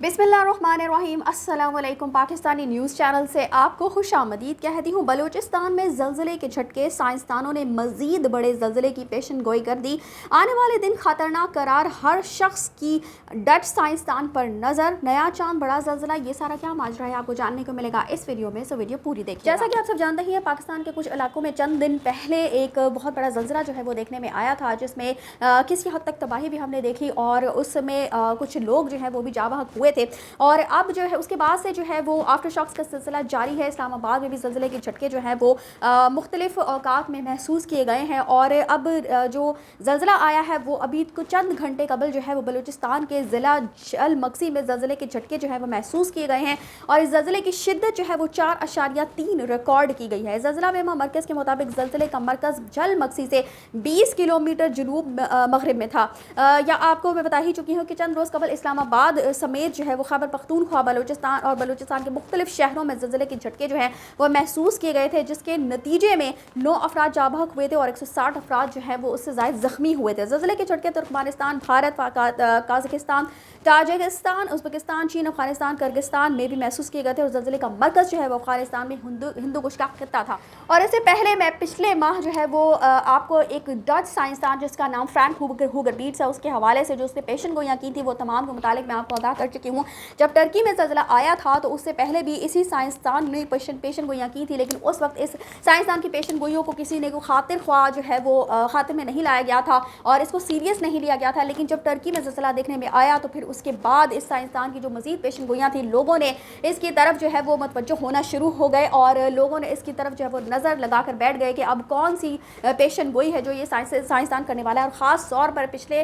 बिस्मिल्लाहिर्रहमानिर्रहीम। अस्सलाम वालेकुम। पाकिस्तानी न्यूज़ चैनल से आपको खुशामदीद कहती हूँ। बलूचिस्तान में ज़लज़ले के झटके, साइंसदानों ने मज़ीद बड़े ज़लज़ले की पेशन गोई कर दी। आने वाले दिन ख़तरनाक करार, हर शख्स की डच साइंसदान पर नज़र। नया चांद, बड़ा ज़लज़ला, ये सारा क्या माजरा है आपको जानने को मिलेगा इस वीडियो में, सो वीडियो पूरी देखिए। जैसा कि आप सब जानते ही हैं, पाकिस्तान के कुछ इलाकों में चंद दिन पहले एक बहुत बड़ा ज़लज़ला जो है वो देखने में आया था, जिसमें किसी हद तक तबाही भी हमने देखी और उसमें कुछ लोग जो है वो भी जाँ बहक हुए थे। और अब जो है उसके बाद से जो है वो आफ्टर शॉक्स का सिलसिला जारी है। इस्लामाबाद में भी ज़लज़ले के झटके जो है वो मुख्तलिफ औकात में महसूस किए गए हैं। और अब जो ज़लज़ला आया है वो अभी कुछ चंद घंटे कबल जो है वो बलूचिस्तान के ज़िला जल मक्सी में ज़लज़ले के झटके जो है वो महसूस किए गए हैं। और इस ज़लज़ले की शिद्दत जो है वो 4.3 रिकॉर्ड की गई है। ज़लज़ला बेमा मरकज़ के मुताबिक ज़लज़ले का मरकज़ जल मक्सी से 20 किलोमीटर जनूब मगरिब में था। या आपको मैं बता ही चुकी हूँ कि चंद रोज़ कबल इस्लामाबाद समेत जो है वो खैबर पख्तूनख्वा, बलूचिस्तान के मुख्तलिफ शहरों में ज़लज़ले के झटके जो हैं वो महसूस किए गए थे, जिसके नतीजे में 9 अफराद जाँ बहक हुए थे और 160 अफराद जो है वो उससे ज़ायद ज़ख्मी हुए थे। ज़लज़ले के झटके तुर्कमेनिस्तान, भारत, काज़ाकिस्तान, ताजिकिस्तान, उज़्बेकिस्तान, चीन, अफगानिस्तान, किर्गिस्तान में भी महसूस किए गए थे। और ज़लज़ले का मरकज़ जो है वो अफगानिस्तान में हिंदू कुश का खित्ता था। और इससे पहले मैं पिछले माह जो है वो आपको एक डच साइंसदान जिसका नाम फ्रैंक हुगर बीट्स है, उसके हवाले से जो उसने पेशन गोइयाँ की थी वो तमाम के मुतालिक मैं आपको आगाह कर चुकी हूँ। जब टर्की में ज़लज़ला आया था तो उससे पहले भी इसी साइंसदान ने पेशन गोइयाँ की थी, लेकिन उस वक्त इस साइंसदान की पेशन गोइयों को किसी ने को खातिर ख्वाह जो है वो खातिर में नहीं लाया गया था और इसको सीरियस नहीं लिया गया था। लेकिन जब टर्की में ज़लज़ला देखने में आया तो फिर उसके बाद इस साइंसदान की जो मज़ीद पेशन गोइयाँ थी, लोगों ने इसकी तरफ जो है वो मतवज्जो होना शुरू हो गए और लोगों ने इसकी तरफ जो है वो नज़र लगा कर बैठ गए कि अब कौन सी पेशन गोई है जो ये साइंसदान करने वाला है। और ख़ास तौर पर पिछले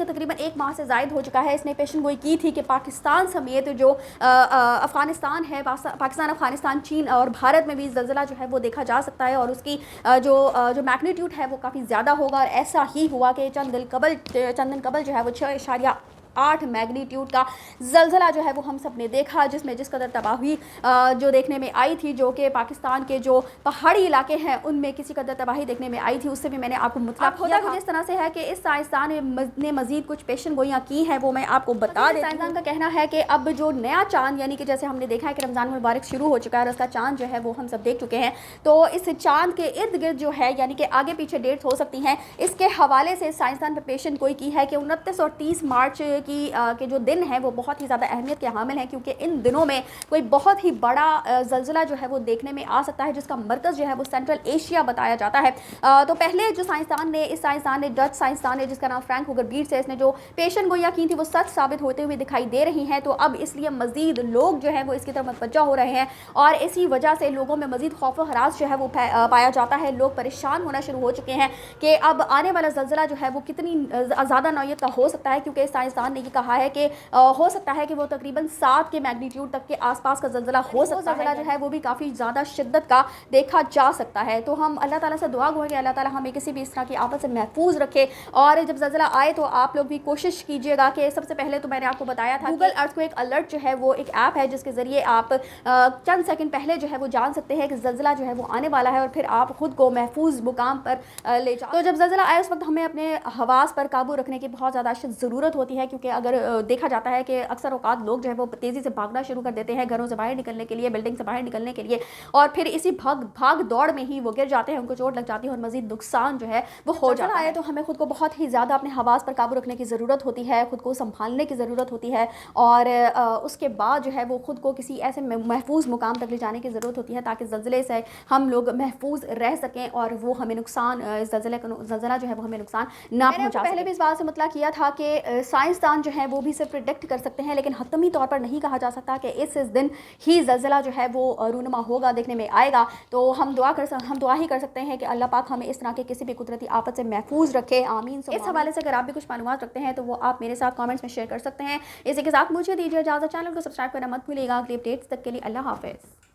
तकरीबन एक माह से ज़ायद हो चुका है इसने पेशन गोई की थी कि पाकिस्तान समेत जो अफ़गानिस्तान है, पाकिस्तान, अफ़गानिस्तान, चीन और भारत में भी ज़लज़ला जो है वो देखा जा सकता है और उसकी जो मैग्नीट्यूड है वो काफ़ी ज़्यादा होगा। और ऐसा ही हुआ कि चंद दिन कबल जो है वो 6.8 मैग्नीट्यूड का ज़लज़ला जो है वो हम सब ने देखा, जिसमें जिस कदर तबाही जो देखने में आई थी, जो कि पाकिस्तान के जो पहाड़ी इलाके हैं उनमें किसी कदर तबाही देखने में आई थी, उससे भी मैंने आपको मुतलब होता कुछ इस तरह से है कि इस साइंसदान ने मज़ीद कुछ पेशन गोइयाँ की हैं, वो मैं आपको बता दें। साइंसदान का कहना है कि अब जो नया चांद, यानी कि जैसे हमने देखा है कि रमज़ान मुबारक शुरू हो चुका है और उसका चांद जो है वो हम सब देख चुके हैं, तो इस चांद के इर्द गिर्द जो है यानी कि आगे पीछे डेट्स हो सकती हैं, इसके हवाले से साइंसदान ने पेशन गोई की है कि 29 और 30 मार्च के जो दिन है वो बहुत ही ज़्यादा अहमियत के हामिल हैं, क्योंकि इन दिनों में कोई बहुत ही बड़ा ज़लज़ला जो है वो देखने में आ सकता है, जिसका मरकज़ जो है वो सेंट्रल एशिया बताया जाता है। तो पहले जो इस साइंसदान ने डच साइंसदान है जिसका नाम फ्रैंक हुगर बीट्स है, इसने जो पेशन गोइयाँ की थी वो सच साबित होते हुए दिखाई दे रही हैं। तो अब इसलिए मज़ीद लोग जो है वो इसकी तरफ मतवज्जो हो रहे हैं और इसी वजह से लोगों में मज़ीद खौफ व हरास जो है वो पाया जाता है। लोग परेशान होना शुरू हो चुके हैं कि अब आने वाला ज़लज़ला जो है वो कितनी ज़्यादा नौयत का हो सकता है, क्योंकि साइंसदान ने ये कहा है कि हो सकता है कि वो तकरीबन 7 के मैग्नीट्यूड तक के आसपास का ज़लज़ला हो सकता है। ज़लज़ला जो है वो भी काफ़ी ज़्यादा शिद्दत का देखा जा सकता है। तो हम अल्लाह ताला से दुआ गो है कि अल्लाह ताला हमें किसी भी इस तरह की आफत से महफूज रखे। और जब ज़लज़ला आए तो आप लोग भी कोशिश कीजिएगा कि सबसे पहले तो मैंने आपको बताया था गूगल अर्थक्वेक अलर्ट जो है वो एक ऐप है जिसके ज़रिए आप चंद सेकंड पहले जो है वो जान सकते हैं कि ज़लज़ला जो है वो आने वाला है और फिर आप खुद को महफूज मुकाम पर ले जाओ। तो जब ज़लज़ला आए उस वक्त हमें अपने हवास पर काबू रखने की बहुत ज़्यादा ज़रूरत होती है, क्योंकि अगर देखा जाता है कि अक्सर औकात लोग जो है वो तेज़ी से भागना शुरू कर देते हैं घरों से बाहर निकलने के लिए, बिल्डिंग से बाहर निकलने के लिए, और फिर इसी भाग दौड़ में ही वो गिर जाते हैं, उनको चोट लग जाती है और मज़ीद नुकसान जो है वो हो जाता है। तो हमें खुद को बहुत ही ज़्यादा अपने हवास पर काबू रखने की ज़रूरत होती है, खुद को संभालने की ज़रूरत होती है और उसके बाद जो है वो खुद को किसी ऐसे महफूज मुकाम तक ले जाने की ज़रूरत होती है ताकि ज़लज़ले से हम लोग महफूज रह सकें और वो हमें नुकसान ज़लज़ला जो है वो हमें नुकसान ना पहुँचा। पहले भी इस बात से मुतला किया था कि साइंसदान जो है वो भी सिर्फ प्रिडिक्ट कर सकते हैं, लेकिन हतमी तौर पर नहीं कहा जा सकता कि इस दिन ही ज़लज़ला जो है वो रूनुमा होगा, देखने में आएगा। तो हम दुआ ही कर सकते हैं कि अल्लाह पाक हमें इस तरह के किसी भी कुदरती आफत से महफूज रखे, आमीन। इस हवाले से अगर आप भी कुछ मालूमात रखते हैं तो वो आप मेरे साथ कमेंट्स में शेयर कर सकते हैं। इसी के साथ मुझे दीजिए इजाज़त। चैनल को सब्सक्राइब करना मत भूलिएगा। अगली अपडेट्स तक के लिए अल्लाह हाफ़िज़।